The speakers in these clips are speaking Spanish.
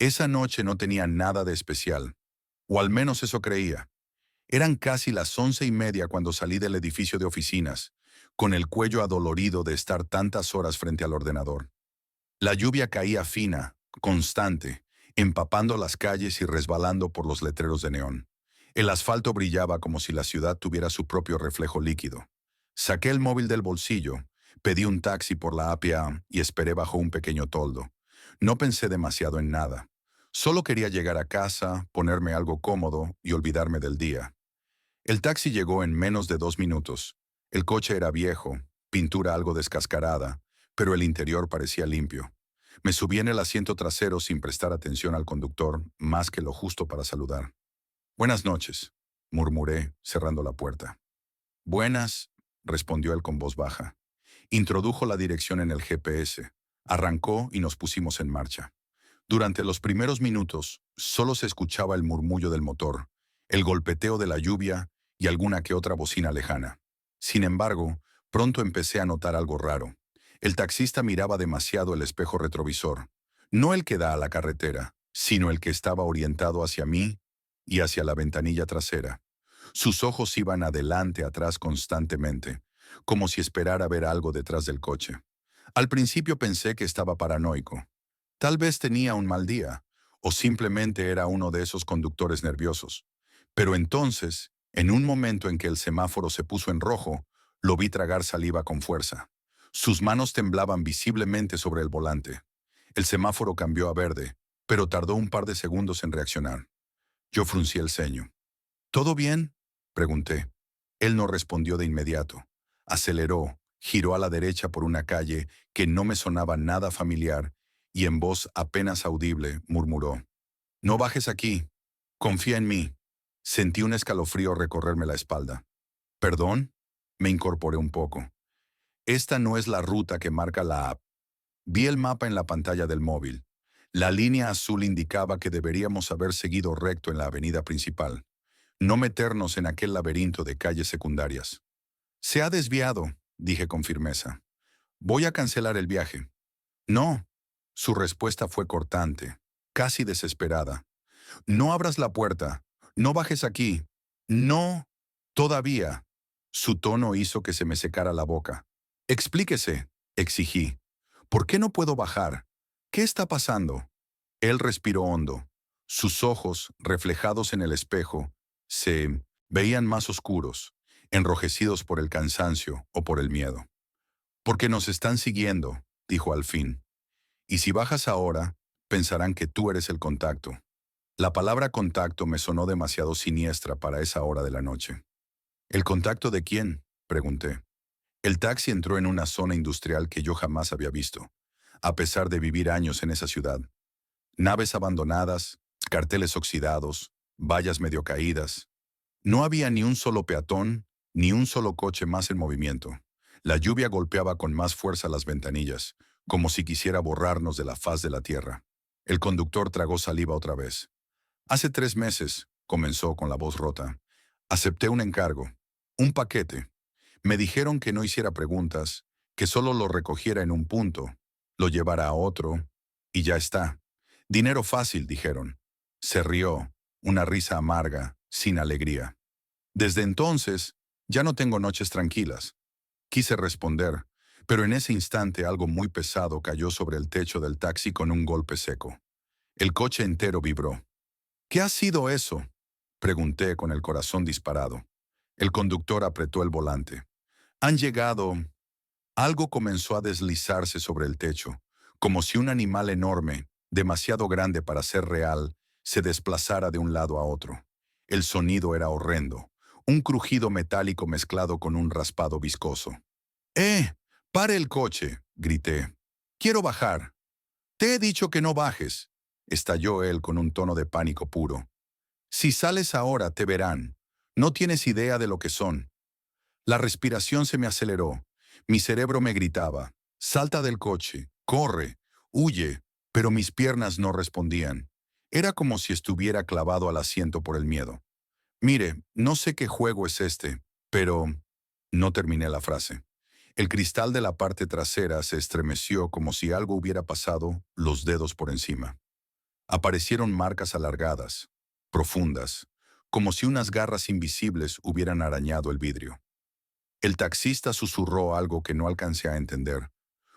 Esa noche no tenía nada de especial, o al menos eso creía. Eran casi las 11:30 cuando salí del edificio de oficinas, con el cuello adolorido de estar tantas horas frente al ordenador. La lluvia caía fina, constante, empapando las calles y resbalando por los letreros de neón. El asfalto brillaba como si la ciudad tuviera su propio reflejo líquido. Saqué el móvil del bolsillo, pedí un taxi por la APA y esperé bajo un pequeño toldo. No pensé demasiado en nada. Solo quería llegar a casa, ponerme algo cómodo y olvidarme del día. El taxi llegó en menos de 2 minutos. El coche era viejo, pintura algo descascarada, pero el interior parecía limpio. Me subí en el asiento trasero sin prestar atención al conductor, más que lo justo para saludar. «Buenas noches», murmuré, cerrando la puerta. «Buenas», respondió él con voz baja. Introdujo la dirección en el GPS, arrancó y nos pusimos en marcha. Durante los primeros minutos, solo se escuchaba el murmullo del motor, el golpeteo de la lluvia y alguna que otra bocina lejana. Sin embargo, pronto empecé a notar algo raro. El taxista miraba demasiado el espejo retrovisor, no el que da a la carretera, sino el que estaba orientado hacia mí y hacia la ventanilla trasera. Sus ojos iban adelante, atrás constantemente, como si esperara ver algo detrás del coche. Al principio pensé que estaba paranoico. Tal vez tenía un mal día, o simplemente era uno de esos conductores nerviosos. Pero entonces, en un momento en que el semáforo se puso en rojo, lo vi tragar saliva con fuerza. Sus manos temblaban visiblemente sobre el volante. El semáforo cambió a verde, pero tardó un par de segundos en reaccionar. Yo fruncí el ceño. «¿Todo bien?», pregunté. Él no respondió de inmediato. Aceleró, giró a la derecha por una calle que no me sonaba nada familiar y en voz apenas audible murmuró: «No bajes aquí. Confía en mí». Sentí un escalofrío recorrerme la espalda. «¿Perdón?», me incorporé un poco. «Esta no es la ruta que marca la app». Vi el mapa en la pantalla del móvil. La línea azul indicaba que deberíamos haber seguido recto en la avenida principal, no meternos en aquel laberinto de calles secundarias. «Se ha desviado», dije con firmeza. «Voy a cancelar el viaje». «No». Su respuesta fue cortante, casi desesperada. «No abras la puerta. No bajes aquí. No. Todavía». Su tono hizo que se me secara la boca. «Explíquese», exigí. «¿Por qué no puedo bajar? ¿Qué está pasando?». Él respiró hondo. Sus ojos, reflejados en el espejo, se veían más oscuros, enrojecidos por el cansancio o por el miedo. «Porque nos están siguiendo», dijo al fin. «Y si bajas ahora, pensarán que tú eres el contacto». La palabra contacto me sonó demasiado siniestra para esa hora de la noche. «¿El contacto de quién?», pregunté. El taxi entró en una zona industrial que yo jamás había visto, a pesar de vivir años en esa ciudad. Naves abandonadas, carteles oxidados, vallas medio caídas. No había ni un solo peatón, ni un solo coche más en movimiento. La lluvia golpeaba con más fuerza las ventanillas, como si quisiera borrarnos de la faz de la tierra. El conductor tragó saliva otra vez. «Hace 3 meses», comenzó con la voz rota, «acepté un encargo, un paquete. Me dijeron que no hiciera preguntas, que solo lo recogiera en un punto, lo llevara a otro, y ya está. Dinero fácil», dijeron. Se rió, una risa amarga, sin alegría. «Desde entonces, ya no tengo noches tranquilas». Quise responder, pero en ese instante algo muy pesado cayó sobre el techo del taxi con un golpe seco. El coche entero vibró. «¿Qué ha sido eso?», pregunté con el corazón disparado. El conductor apretó el volante. «Han llegado». Algo comenzó a deslizarse sobre el techo, como si un animal enorme, demasiado grande para ser real, se desplazara de un lado a otro. El sonido era horrendo, un crujido metálico mezclado con un raspado viscoso. «¡Pare el coche!», grité. «Quiero bajar». «Te he dicho que no bajes», estalló él con un tono de pánico puro. «Si sales ahora, te verán. No tienes idea de lo que son». La respiración se me aceleró. Mi cerebro me gritaba: «Salta del coche, corre, huye», pero mis piernas no respondían. Era como si estuviera clavado al asiento por el miedo. «Mire, no sé qué juego es este, pero…». No terminé la frase. El cristal de la parte trasera se estremeció como si algo hubiera pasado los dedos por encima. Aparecieron marcas alargadas, profundas, como si unas garras invisibles hubieran arañado el vidrio. El taxista susurró algo que no alcancé a entender,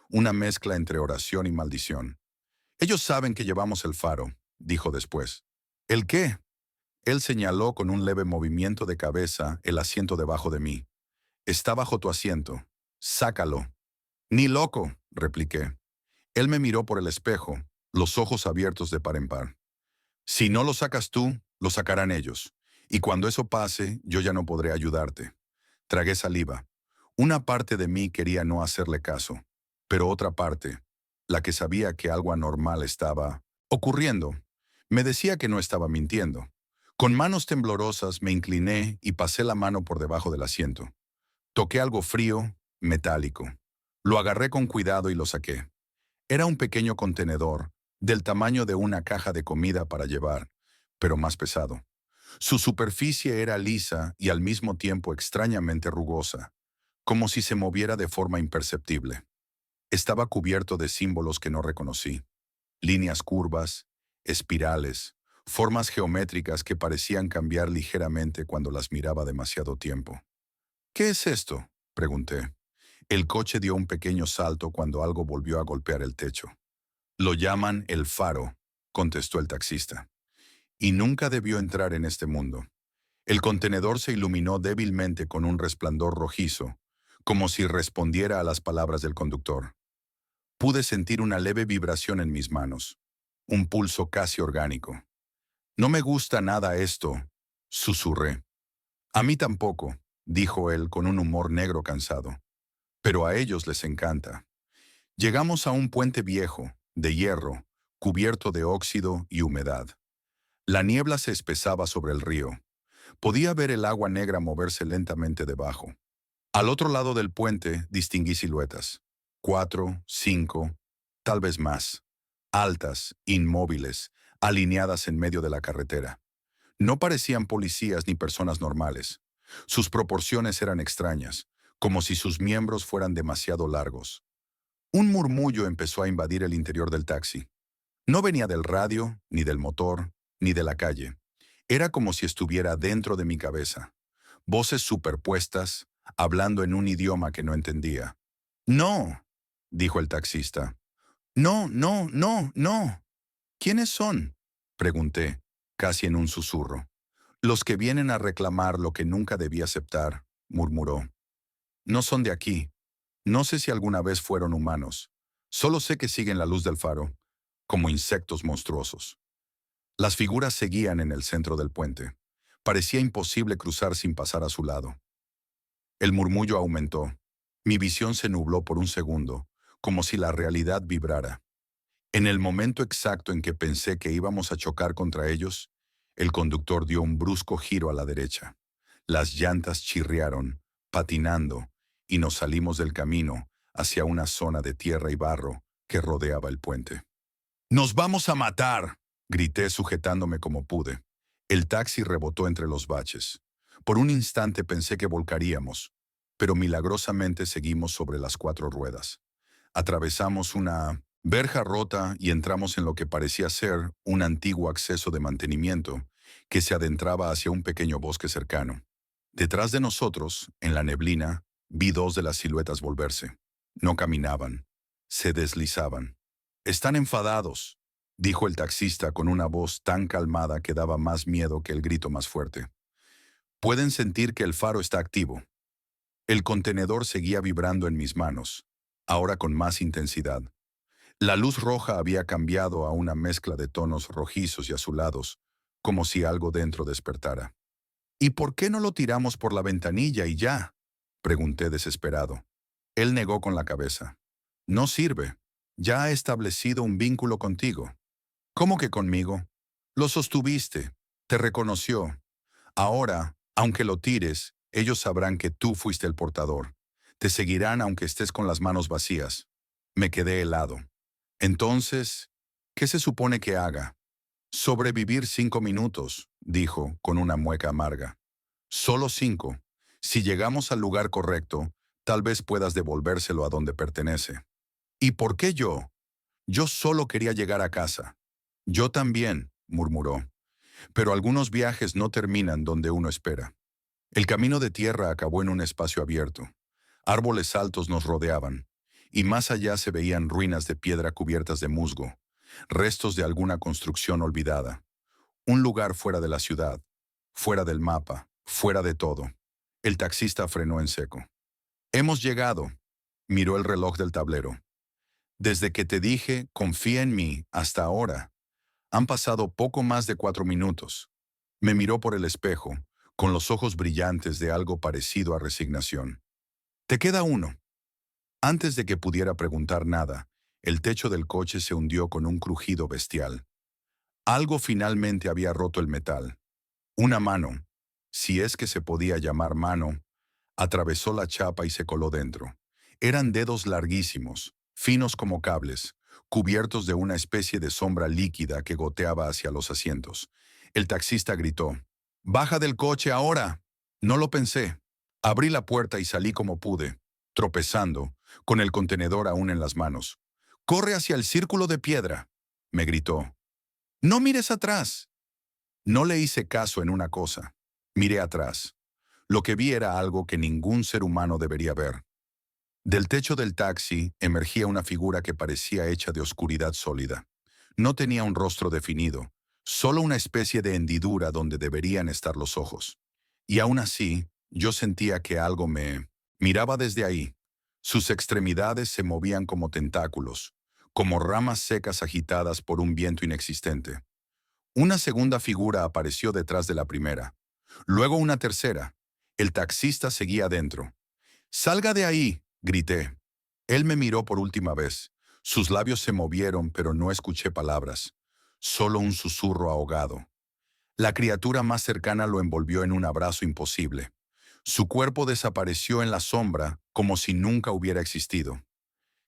una mezcla entre oración y maldición. Ellos saben que llevamos el faro, dijo después. ¿El qué? Él señaló con un leve movimiento de cabeza el asiento debajo de mí. Está bajo tu asiento. Sácalo. Ni loco, repliqué. Él me miró por el espejo, los ojos abiertos de par en par. Si no lo sacas tú, lo sacarán ellos. Y cuando eso pase, yo ya no podré ayudarte. Tragué saliva. Una parte de mí quería no hacerle caso, pero otra parte, la que sabía que algo anormal estaba ocurriendo, me decía que no estaba mintiendo. Con manos temblorosas me incliné y pasé la mano por debajo del asiento. Toqué algo frío, metálico. Lo agarré con cuidado y lo saqué. Era un pequeño contenedor, del tamaño de una caja de comida para llevar, pero más pesado. Su superficie era lisa y al mismo tiempo extrañamente rugosa, como si se moviera de forma imperceptible. Estaba cubierto de símbolos que no reconocí, líneas curvas, espirales, formas geométricas que parecían cambiar ligeramente cuando las miraba demasiado tiempo. ¿Qué es esto?, pregunté. El coche dio un pequeño salto cuando algo volvió a golpear el techo. Lo llaman el faro, contestó el taxista. Y nunca debió entrar en este mundo. El contenedor se iluminó débilmente con un resplandor rojizo, como si respondiera a las palabras del conductor. Pude sentir una leve vibración en mis manos, un pulso casi orgánico. No me gusta nada esto, susurré. A mí tampoco, dijo él con un humor negro cansado. Pero a ellos les encanta. Llegamos a un puente viejo, de hierro, cubierto de óxido y humedad. La niebla se espesaba sobre el río. Podía ver el agua negra moverse lentamente debajo. Al otro lado del puente distinguí siluetas. 4, 5, tal vez más. Altas, inmóviles, alineadas en medio de la carretera. No parecían policías ni personas normales. Sus proporciones eran extrañas, como si sus miembros fueran demasiado largos. Un murmullo empezó a invadir el interior del taxi. No venía del radio, ni del motor, ni de la calle. Era como si estuviera dentro de mi cabeza. Voces superpuestas, hablando en un idioma que no entendía. «No», dijo el taxista. «No, no, no, no». «¿Quiénes son?», pregunté, casi en un susurro. «Los que vienen a reclamar lo que nunca debí aceptar», murmuró. «No son de aquí. No sé si alguna vez fueron humanos. Solo sé que siguen la luz del faro, como insectos monstruosos». Las figuras seguían en el centro del puente. Parecía imposible cruzar sin pasar a su lado. El murmullo aumentó. Mi visión se nubló por un segundo, como si la realidad vibrara. En el momento exacto en que pensé que íbamos a chocar contra ellos, el conductor dio un brusco giro a la derecha. Las llantas chirriaron, patinando, y nos salimos del camino hacia una zona de tierra y barro que rodeaba el puente. «¡Nos vamos a matar!», grité sujetándome como pude. El taxi rebotó entre los baches. Por un instante pensé que volcaríamos, pero milagrosamente seguimos sobre las 4 ruedas. Atravesamos una verja rota y entramos en lo que parecía ser un antiguo acceso de mantenimiento que se adentraba hacia un pequeño bosque cercano. Detrás de nosotros, en la neblina, vi 2 de las siluetas volverse. No caminaban, se deslizaban. «Están enfadados», dijo el taxista con una voz tan calmada que daba más miedo que el grito más fuerte. «Pueden sentir que el faro está activo». El contenedor seguía vibrando en mis manos, ahora con más intensidad. La luz roja había cambiado a una mezcla de tonos rojizos y azulados, como si algo dentro despertara. «¿Y por qué no lo tiramos por la ventanilla y ya?», pregunté desesperado. Él negó con la cabeza. «No sirve. Ya ha establecido un vínculo contigo». «¿Cómo que conmigo?». «Lo sostuviste. Te reconoció. Ahora, aunque lo tires, ellos sabrán que tú fuiste el portador. Te seguirán aunque estés con las manos vacías». Me quedé helado. «Entonces, ¿qué se supone que haga?». «Sobrevivir 5 minutos», dijo, con una mueca amarga. «Solo 5. Si llegamos al lugar correcto, tal vez puedas devolvérselo a donde pertenece». «¿Y por qué yo? Yo solo quería llegar a casa». Yo también, murmuró. Pero algunos viajes no terminan donde uno espera. El camino de tierra acabó en un espacio abierto. Árboles altos nos rodeaban, y más allá se veían ruinas de piedra cubiertas de musgo, restos de alguna construcción olvidada. Un lugar fuera de la ciudad, fuera del mapa, fuera de todo. El taxista frenó en seco. Hemos llegado, miró el reloj del tablero. Desde que te dije, confía en mí, hasta ahora. Han pasado poco más de 4 minutos. Me miró por el espejo, con los ojos brillantes de algo parecido a resignación. Te queda uno. Antes de que pudiera preguntar nada, el techo del coche se hundió con un crujido bestial. Algo finalmente había roto el metal. Una mano, si es que se podía llamar mano, atravesó la chapa y se coló dentro. Eran dedos larguísimos, finos como cables, cubiertos de una especie de sombra líquida que goteaba hacia los asientos. El taxista gritó, «¡Baja del coche ahora!». No lo pensé. Abrí la puerta y salí como pude, tropezando, con el contenedor aún en las manos. «¡Corre hacia el círculo de piedra!», me gritó. «¡No mires atrás!». No le hice caso en una cosa. Miré atrás. Lo que vi era algo que ningún ser humano debería ver. Del techo del taxi emergía una figura que parecía hecha de oscuridad sólida. No tenía un rostro definido, solo una especie de hendidura donde deberían estar los ojos. Y aún así, yo sentía que algo me miraba desde ahí. Sus extremidades se movían como tentáculos, como ramas secas agitadas por un viento inexistente. Una segunda figura apareció detrás de la primera. Luego una tercera. El taxista seguía adentro. «¡Salga de ahí!», grité. Él me miró por última vez. Sus labios se movieron, pero no escuché palabras. Solo un susurro ahogado. La criatura más cercana lo envolvió en un abrazo imposible. Su cuerpo desapareció en la sombra como si nunca hubiera existido.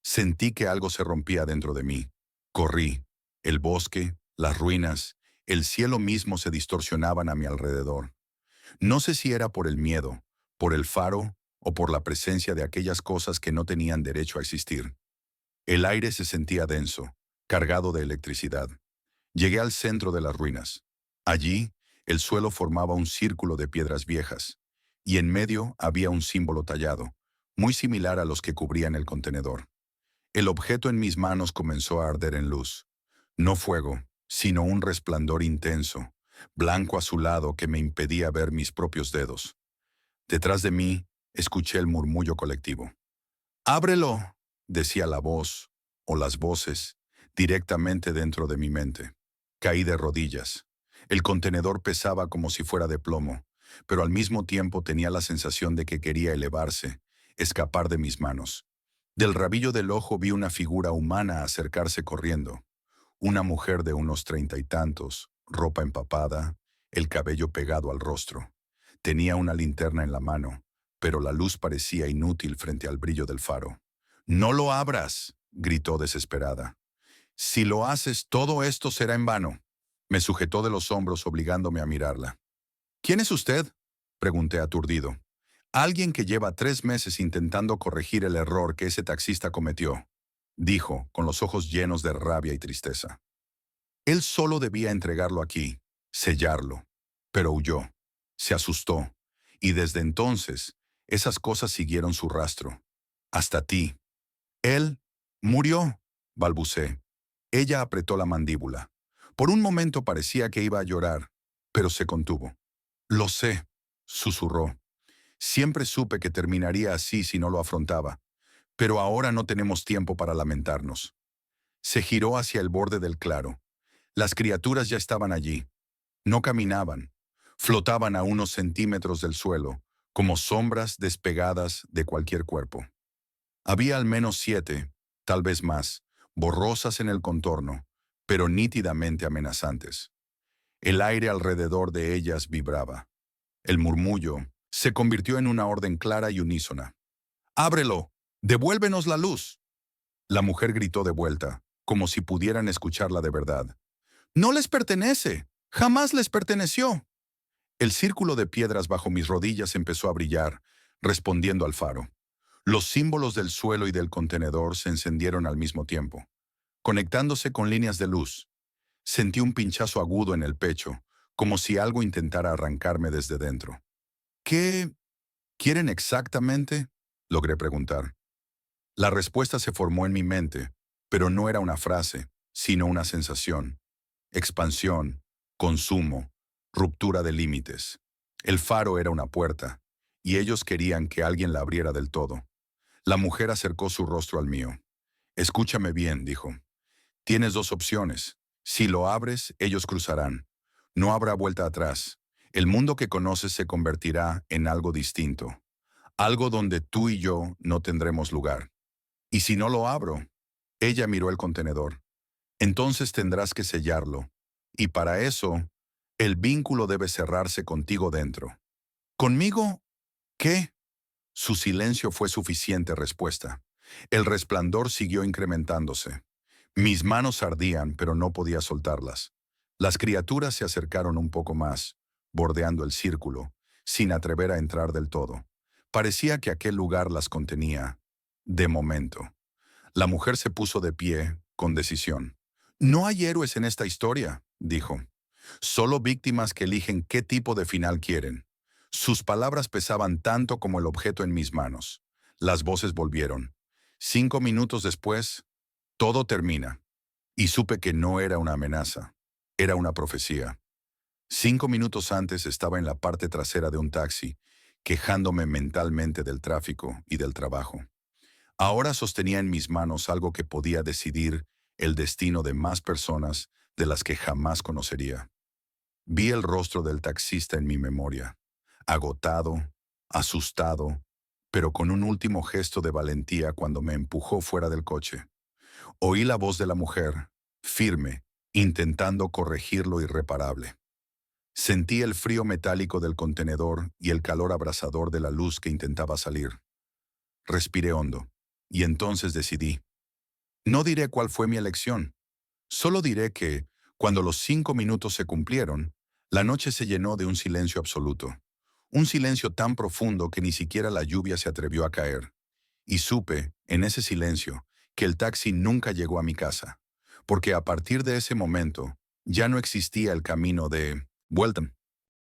Sentí que algo se rompía dentro de mí. Corrí. El bosque, las ruinas, el cielo mismo se distorsionaban a mi alrededor. No sé si era por el miedo, por el faro o por la presencia de aquellas cosas que no tenían derecho a existir. El aire se sentía denso, cargado de electricidad. Llegué al centro de las ruinas. Allí, el suelo formaba un círculo de piedras viejas, y en medio había un símbolo tallado, muy similar a los que cubrían el contenedor. El objeto en mis manos comenzó a arder en luz. No fuego, sino un resplandor intenso, blanco azulado que me impedía ver mis propios dedos. Detrás de mí, escuché el murmullo colectivo. «¡Ábrelo!», decía la voz, o las voces, directamente dentro de mi mente. Caí de rodillas. El contenedor pesaba como si fuera de plomo, pero al mismo tiempo tenía la sensación de que quería elevarse, escapar de mis manos. Del rabillo del ojo vi una figura humana acercarse corriendo. Una mujer de unos 30 y tantos, ropa empapada, el cabello pegado al rostro. Tenía una linterna en la mano, pero la luz parecía inútil frente al brillo del faro. «¡No lo abras!», gritó desesperada. «Si lo haces, todo esto será en vano». Me sujetó de los hombros obligándome a mirarla. «¿Quién es usted?», pregunté aturdido. «Alguien que lleva 3 meses intentando corregir el error que ese taxista cometió», dijo, con los ojos llenos de rabia y tristeza. Él solo debía entregarlo aquí, sellarlo, pero huyó, se asustó, y desde entonces, esas cosas siguieron su rastro. Hasta ti. Él murió, balbuceé. Ella apretó la mandíbula. Por un momento parecía que iba a llorar, pero se contuvo. «Lo sé», susurró. «Siempre supe que terminaría así si no lo afrontaba, pero ahora no tenemos tiempo para lamentarnos». Se giró hacia el borde del claro. Las criaturas ya estaban allí. No caminaban. Flotaban a unos centímetros del suelo, como sombras despegadas de cualquier cuerpo. Había al menos 7, tal vez más, borrosas en el contorno, pero nítidamente amenazantes. El aire alrededor de ellas vibraba. El murmullo se convirtió en una orden clara y unísona. «¡Ábrelo! ¡Devuélvenos la luz!». La mujer gritó de vuelta, como si pudieran escucharla de verdad. «¡No les pertenece! ¡Jamás les perteneció!». El círculo de piedras bajo mis rodillas empezó a brillar, respondiendo al faro. Los símbolos del suelo y del contenedor se encendieron al mismo tiempo, conectándose con líneas de luz. Sentí un pinchazo agudo en el pecho, como si algo intentara arrancarme desde dentro. ¿Qué quieren exactamente? Logré preguntar. La respuesta se formó en mi mente, pero no era una frase, sino una sensación. Expansión, consumo, ruptura de límites. El faro era una puerta, y ellos querían que alguien la abriera del todo. La mujer acercó su rostro al mío. Escúchame bien, dijo. Tienes dos opciones. Si lo abres, ellos cruzarán. No habrá vuelta atrás. El mundo que conoces se convertirá en algo distinto. Algo donde tú y yo no tendremos lugar. Y si no lo abro, ella miró el contenedor. Entonces tendrás que sellarlo. Y para eso, el vínculo debe cerrarse contigo dentro. ¿Conmigo? ¿Qué? Su silencio fue suficiente respuesta. El resplandor siguió incrementándose. Mis manos ardían, pero no podía soltarlas. Las criaturas se acercaron un poco más, bordeando el círculo, sin atrever a entrar del todo. Parecía que aquel lugar las contenía, de momento. La mujer se puso de pie, con decisión. No hay héroes en esta historia, dijo. Solo víctimas que eligen qué tipo de final quieren. Sus palabras pesaban tanto como el objeto en mis manos. Las voces volvieron. 5 minutos después, todo termina. Y supe que no era una amenaza, era una profecía. 5 minutos antes estaba en la parte trasera de un taxi, quejándome mentalmente del tráfico y del trabajo. Ahora sostenía en mis manos algo que podía decidir el destino de más personas de las que jamás conocería. Vi el rostro del taxista en mi memoria, agotado, asustado, pero con un último gesto de valentía cuando me empujó fuera del coche. Oí la voz de la mujer, firme, intentando corregir lo irreparable. Sentí el frío metálico del contenedor y el calor abrasador de la luz que intentaba salir. Respiré hondo, y entonces decidí. No diré cuál fue mi elección. Solo diré que, cuando los 5 minutos se cumplieron, la noche se llenó de un silencio absoluto. Un silencio tan profundo que ni siquiera la lluvia se atrevió a caer. Y supe, en ese silencio, que el taxi nunca llegó a mi casa, porque a partir de ese momento ya no existía el camino de vuelta.